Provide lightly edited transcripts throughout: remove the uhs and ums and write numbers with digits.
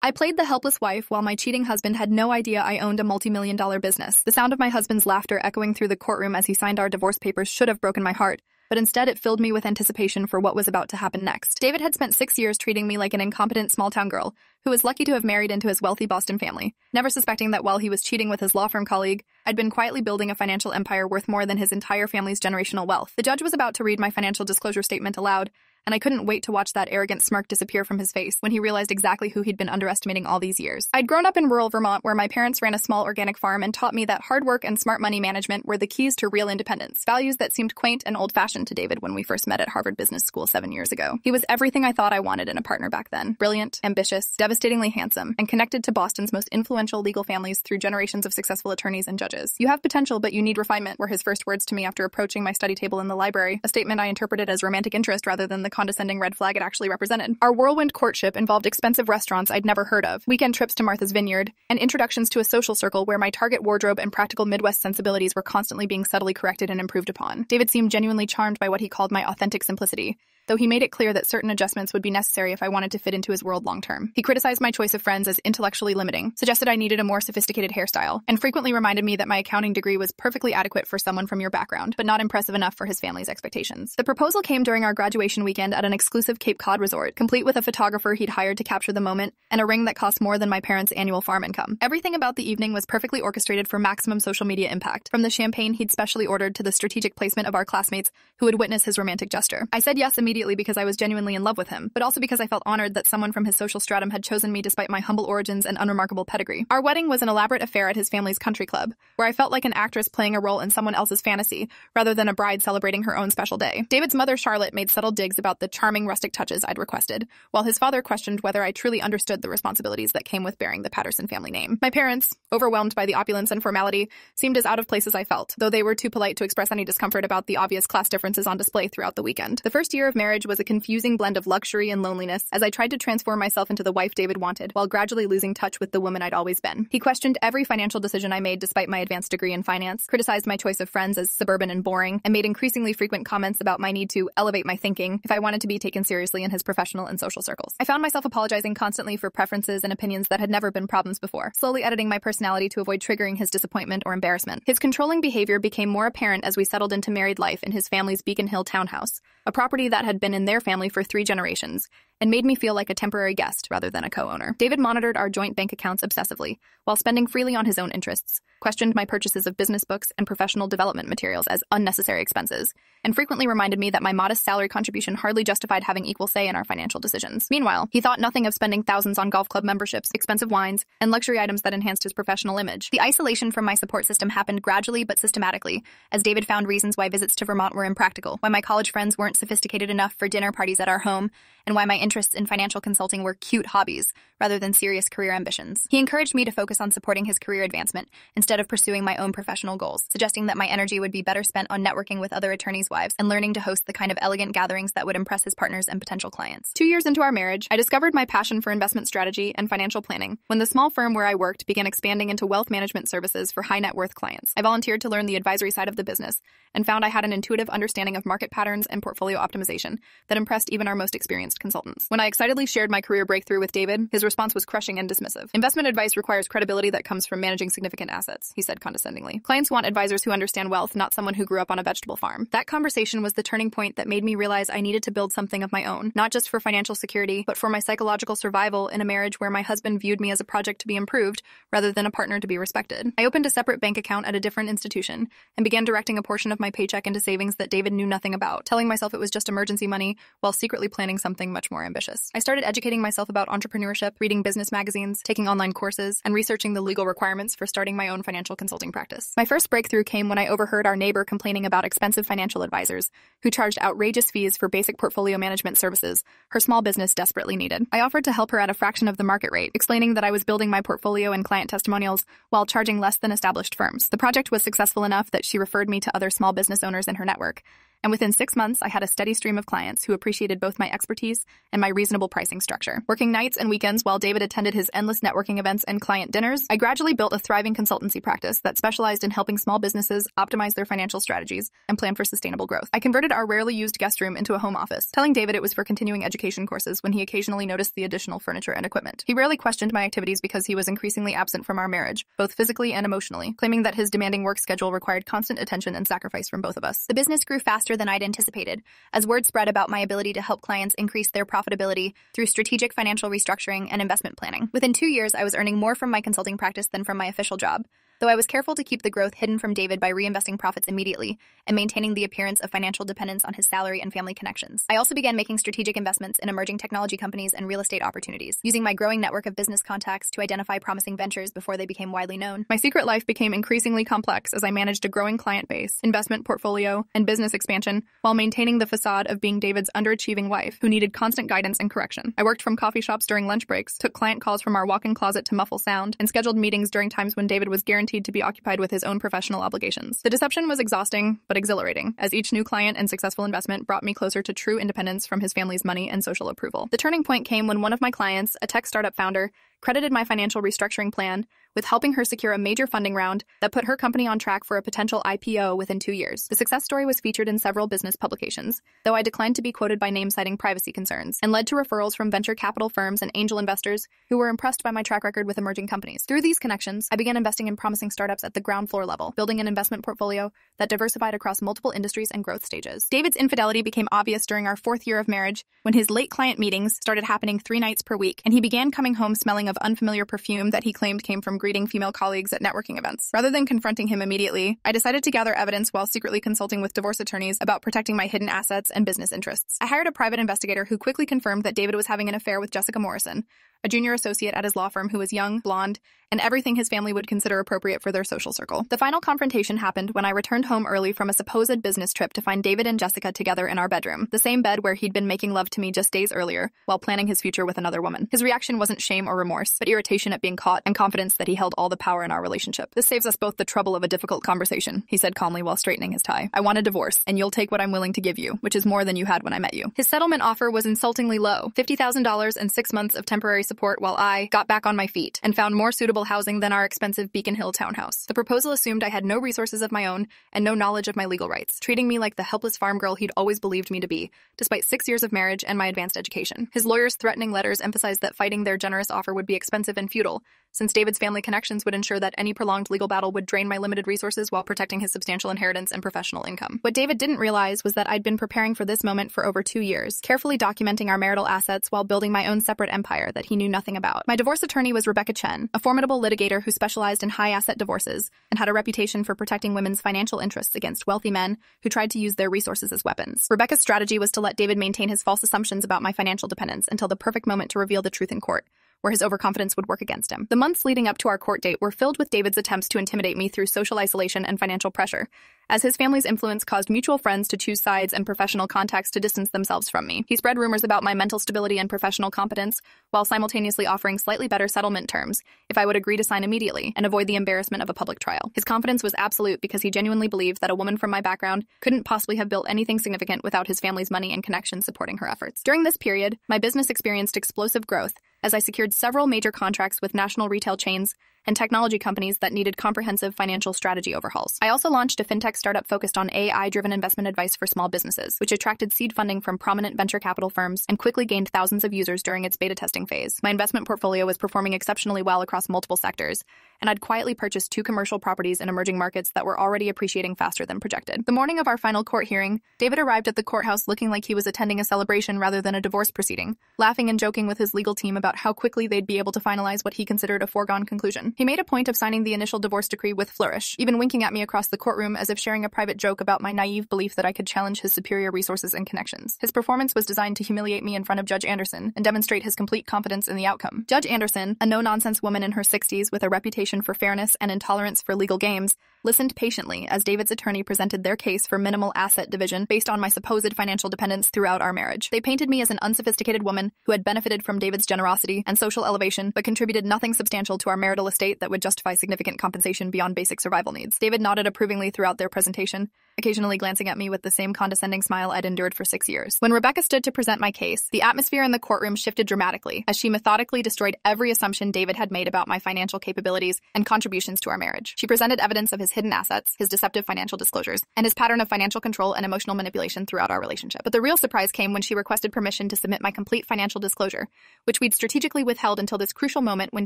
I played the helpless wife while my cheating husband had no idea I owned a multi-million-dollar business. The sound of my husband's laughter echoing through the courtroom as he signed our divorce papers should have broken my heart, but instead it filled me with anticipation for what was about to happen next. David had spent 6 years treating me like an incompetent small-town girl who was lucky to have married into his wealthy Boston family, never suspecting that while he was cheating with his law firm colleague, I'd been quietly building a financial empire worth more than his entire family's generational wealth. The judge was about to read my financial disclosure statement aloud, and I couldn't wait to watch that arrogant smirk disappear from his face when he realized exactly who he'd been underestimating all these years. I'd grown up in rural Vermont where my parents ran a small organic farm and taught me that hard work and smart money management were the keys to real independence, values that seemed quaint and old-fashioned to David when we first met at Harvard Business School 7 years ago. He was everything I thought I wanted in a partner back then. Brilliant, ambitious, devastatingly handsome, and connected to Boston's most influential legal families through generations of successful attorneys and judges. "You have potential, but you need refinement," were his first words to me after approaching my study table in the library, a statement I interpreted as romantic interest rather than the condescending red flag it actually represented. Our whirlwind courtship involved expensive restaurants I'd never heard of, weekend trips to Martha's Vineyard, and introductions to a social circle where my target wardrobe and practical Midwest sensibilities were constantly being subtly corrected and improved upon. David seemed genuinely charmed by what he called my authentic simplicity, though he made it clear that certain adjustments would be necessary if I wanted to fit into his world long-term. He criticized my choice of friends as intellectually limiting, suggested I needed a more sophisticated hairstyle, and frequently reminded me that my accounting degree was perfectly adequate for someone from your background, but not impressive enough for his family's expectations. The proposal came during our graduation weekend at an exclusive Cape Cod resort, complete with a photographer he'd hired to capture the moment, and a ring that cost more than my parents' annual farm income. Everything about the evening was perfectly orchestrated for maximum social media impact, from the champagne he'd specially ordered to the strategic placement of our classmates who would witness his romantic gesture. I said yes immediately because I was genuinely in love with him, but also because I felt honored that someone from his social stratum had chosen me despite my humble origins and unremarkable pedigree. Our wedding was an elaborate affair at his family's country club, where I felt like an actress playing a role in someone else's fantasy, rather than a bride celebrating her own special day. David's mother, Charlotte, made subtle digs about the charming rustic touches I'd requested, while his father questioned whether I truly understood the responsibilities that came with bearing the Patterson family name. My parents, overwhelmed by the opulence and formality, seemed as out of place as I felt, though they were too polite to express any discomfort about the obvious class differences on display throughout the weekend. The first year of marriage was a confusing blend of luxury and loneliness as I tried to transform myself into the wife David wanted, while gradually losing touch with the woman I'd always been. He questioned every financial decision I made despite my advanced degree in finance, criticized my choice of friends as suburban and boring, and made increasingly frequent comments about my need to elevate my thinking if I wanted to be taken seriously in his professional and social circles. I found myself apologizing constantly for preferences and opinions that had never been problems before, slowly editing my personality to avoid triggering his disappointment or embarrassment. His controlling behavior became more apparent as we settled into married life in his family's Beacon Hill townhouse, a property that had been in their family for 3 generations, and made me feel like a temporary guest rather than a co-owner. David monitored our joint bank accounts obsessively, while spending freely on his own interests, questioned my purchases of business books and professional development materials as unnecessary expenses, and frequently reminded me that my modest salary contribution hardly justified having equal say in our financial decisions. Meanwhile, he thought nothing of spending thousands on golf club memberships, expensive wines, and luxury items that enhanced his professional image. The isolation from my support system happened gradually but systematically, as David found reasons why visits to Vermont were impractical, why my college friends weren't sophisticated enough for dinner parties at our home, and why my interests in financial consulting were cute hobbies rather than serious career ambitions. He encouraged me to focus on supporting his career advancement instead of pursuing my own professional goals, suggesting that my energy would be better spent on networking with other attorneys' wives and learning to host the kind of elegant gatherings that would impress his partners and potential clients. 2 years into our marriage, I discovered my passion for investment strategy and financial planning when the small firm where I worked began expanding into wealth management services for high net worth clients. I volunteered to learn the advisory side of the business and found I had an intuitive understanding of market patterns and portfolio optimization that impressed even our most experienced consultants. When I excitedly shared my career breakthrough with David, his response was crushing and dismissive. "Investment advice requires credibility that comes from managing significant assets," he said condescendingly. "Clients want advisors who understand wealth, not someone who grew up on a vegetable farm." That conversation was the turning point that made me realize I needed to build something of my own, not just for financial security, but for my psychological survival in a marriage where my husband viewed me as a project to be improved rather than a partner to be respected. I opened a separate bank account at a different institution and began directing a portion of my paycheck into savings that David knew nothing about, telling myself it was just emergency money while secretly planning something much more ambitious. I started educating myself about entrepreneurship, reading business magazines, taking online courses, and researching the legal requirements for starting my own financial consulting practice. My first breakthrough came when I overheard our neighbor complaining about expensive financial advisors who charged outrageous fees for basic portfolio management services her small business desperately needed. I offered to help her at a fraction of the market rate, explaining that I was building my portfolio and client testimonials while charging less than established firms. The project was successful enough that she referred me to other small business owners in her network, And within 6 months, I had a steady stream of clients who appreciated both my expertise and my reasonable pricing structure. Working nights and weekends while David attended his endless networking events and client dinners, I gradually built a thriving consultancy practice that specialized in helping small businesses optimize their financial strategies and plan for sustainable growth. I converted our rarely used guest room into a home office, telling David it was for continuing education courses when he occasionally noticed the additional furniture and equipment. He rarely questioned my activities because he was increasingly absent from our marriage, both physically and emotionally, claiming that his demanding work schedule required constant attention and sacrifice from both of us. The business grew faster than I'd anticipated, as word spread about my ability to help clients increase their profitability through strategic financial restructuring and investment planning. Within 2 years, I was earning more from my consulting practice than from my official job, though I was careful to keep the growth hidden from David by reinvesting profits immediately and maintaining the appearance of financial dependence on his salary and family connections. I also began making strategic investments in emerging technology companies and real estate opportunities, using my growing network of business contacts to identify promising ventures before they became widely known. My secret life became increasingly complex as I managed a growing client base, investment portfolio, and business expansion while maintaining the facade of being David's underachieving wife who needed constant guidance and correction. I worked from coffee shops during lunch breaks, took client calls from our walk-in closet to muffle sound, and scheduled meetings during times when David was guaranteed to be occupied with his own professional obligations. The deception was exhausting, but exhilarating, as each new client and successful investment brought me closer to true independence from his family's money and social approval. The turning point came when one of my clients, a tech startup founder, credited my financial restructuring plan with helping her secure a major funding round that put her company on track for a potential IPO within 2 years. The success story was featured in several business publications, though I declined to be quoted by name citing privacy concerns, and led to referrals from venture capital firms and angel investors who were impressed by my track record with emerging companies. Through these connections, I began investing in promising startups at the ground floor level, building an investment portfolio that diversified across multiple industries and growth stages. David's infidelity became obvious during our 4th year of marriage when his late client meetings started happening 3 nights per week, and he began coming home smelling of unfamiliar perfume that he claimed came from greeting female colleagues at networking events. Rather than confronting him immediately, I decided to gather evidence while secretly consulting with divorce attorneys about protecting my hidden assets and business interests. I hired a private investigator who quickly confirmed that David was having an affair with Jessica Morrison, a junior associate at his law firm who was young, blonde, and everything his family would consider appropriate for their social circle. The final confrontation happened when I returned home early from a supposed business trip to find David and Jessica together in our bedroom, the same bed where he'd been making love to me just days earlier while planning his future with another woman. His reaction wasn't shame or remorse, but irritation at being caught and confidence that he held all the power in our relationship. "This saves us both the trouble of a difficult conversation," he said calmly while straightening his tie. "I want a divorce, and you'll take what I'm willing to give you, which is more than you had when I met you." His settlement offer was insultingly low, $50,000 and 6 months of temporary support while I got back on my feet and found more suitable housing than our expensive Beacon Hill townhouse. The proposal assumed I had no resources of my own and no knowledge of my legal rights, treating me like the helpless farm girl he'd always believed me to be, despite 6 years of marriage and my advanced education. His lawyer's threatening letters emphasized that fighting their generous offer would be expensive and futile, since David's family connections would ensure that any prolonged legal battle would drain my limited resources while protecting his substantial inheritance and professional income. What David didn't realize was that I'd been preparing for this moment for over 2 years, carefully documenting our marital assets while building my own separate empire that he knew nothing about. My divorce attorney was Rebecca Chen, a formidable litigator who specialized in high-asset divorces and had a reputation for protecting women's financial interests against wealthy men who tried to use their resources as weapons. Rebecca's strategy was to let David maintain his false assumptions about my financial dependence until the perfect moment to reveal the truth in court, where his overconfidence would work against him. The months leading up to our court date were filled with David's attempts to intimidate me through social isolation and financial pressure, as his family's influence caused mutual friends to choose sides and professional contacts to distance themselves from me. He spread rumors about my mental stability and professional competence, while simultaneously offering slightly better settlement terms if I would agree to sign immediately and avoid the embarrassment of a public trial. His confidence was absolute because he genuinely believed that a woman from my background couldn't possibly have built anything significant without his family's money and connections supporting her efforts. During this period, my business experienced explosive growth as I secured several major contracts with national retail chains and technology companies that needed comprehensive financial strategy overhauls. I also launched a fintech startup focused on AI-driven investment advice for small businesses, which attracted seed funding from prominent venture capital firms and quickly gained thousands of users during its beta testing phase. My investment portfolio was performing exceptionally well across multiple sectors, and I'd quietly purchased 2 commercial properties in emerging markets that were already appreciating faster than projected. The morning of our final court hearing, David arrived at the courthouse looking like he was attending a celebration rather than a divorce proceeding, laughing and joking with his legal team about how quickly they'd be able to finalize what he considered a foregone conclusion. He made a point of signing the initial divorce decree with flourish, even winking at me across the courtroom as if sharing a private joke about my naive belief that I could challenge his superior resources and connections. His performance was designed to humiliate me in front of Judge Anderson and demonstrate his complete confidence in the outcome. Judge Anderson, a no-nonsense woman in her 60s with a reputation for fairness and intolerance for legal games, listened patiently as David's attorney presented their case for minimal asset division based on my supposed financial dependence throughout our marriage. They painted me as an unsophisticated woman who had benefited from David's generosity and social elevation, but contributed nothing substantial to our marital estate that would justify significant compensation beyond basic survival needs. David nodded approvingly throughout their presentation, occasionally glancing at me with the same condescending smile I'd endured for 6 years. When Rebecca stood to present my case, the atmosphere in the courtroom shifted dramatically as she methodically destroyed every assumption David had made about my financial capabilities and contributions to our marriage. She presented evidence of his hidden assets, his deceptive financial disclosures, and his pattern of financial control and emotional manipulation throughout our relationship. But the real surprise came when she requested permission to submit my complete financial disclosure, which we'd strategically withheld until this crucial moment when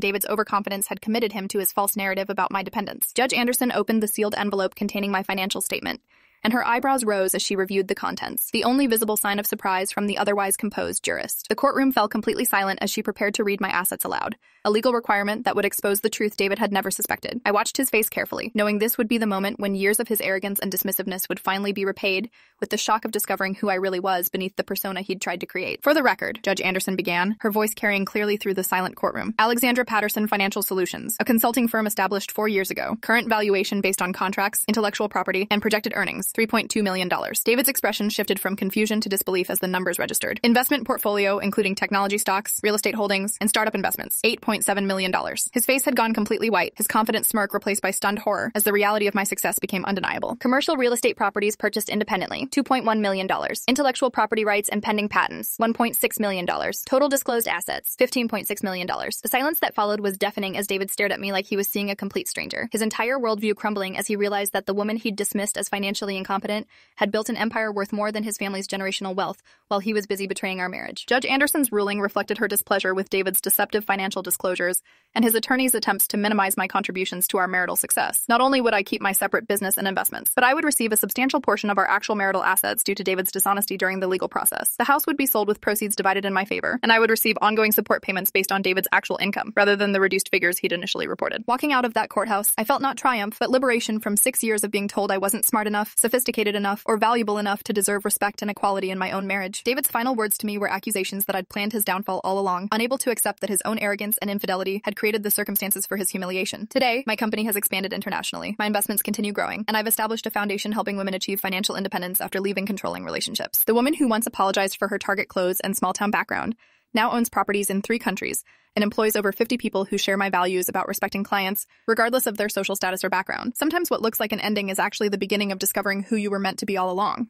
David's overconfidence had committed him to his false narrative about my dependence. Judge Anderson opened the sealed envelope containing my financial statement, and her eyebrows rose as she reviewed the contents, the only visible sign of surprise from the otherwise composed jurist. The courtroom fell completely silent as she prepared to read my assets aloud, a legal requirement that would expose the truth David had never suspected. I watched his face carefully, knowing this would be the moment when years of his arrogance and dismissiveness would finally be repaid with the shock of discovering who I really was beneath the persona he'd tried to create. For the record, Judge Anderson began, her voice carrying clearly through the silent courtroom. Alexandra Patterson Financial Solutions, a consulting firm established 4 years ago. Current valuation based on contracts, intellectual property, and projected earnings, $3.2 million. David's expression shifted from confusion to disbelief as the numbers registered. Investment portfolio, including technology stocks, real estate holdings, and startup investments, $8.7 million. His face had gone completely white, his confident smirk replaced by stunned horror as the reality of my success became undeniable. Commercial real estate properties purchased independently, $2.1 million. Intellectual property rights and pending patents, $1.6 million. Total disclosed assets, $15.6 million. The silence that followed was deafening as David stared at me like he was seeing a complete stranger, his entire worldview crumbling as he realized that the woman he'd dismissed as financially incompetent had built an empire worth more than his family's generational wealth while he was busy betraying our marriage. Judge Anderson's ruling reflected her displeasure with David's deceptive financial disclosures and his attorney's attempts to minimize my contributions to our marital success. Not only would I keep my separate business and investments, but I would receive a substantial portion of our actual marital assets due to David's dishonesty during the legal process. The house would be sold with proceeds divided in my favor, and I would receive ongoing support payments based on David's actual income, rather than the reduced figures he'd initially reported. Walking out of that courthouse, I felt not triumph, but liberation from 6 years of being told I wasn't smart enough, sophisticated enough, or valuable enough to deserve respect and equality in my own marriage. David's final words to me were accusations that I'd planned his downfall all along, unable to accept that his own arrogance and infidelity had created the circumstances for his humiliation. Today, my company has expanded internationally, my investments continue growing, and I've established a foundation helping women achieve financial independence after leaving controlling relationships. The woman who once apologized for her Target clothes and small-town background now owns properties in 3 countries and employs over 50 people who share my values about respecting clients, regardless of their social status or background. Sometimes what looks like an ending is actually the beginning of discovering who you were meant to be all along.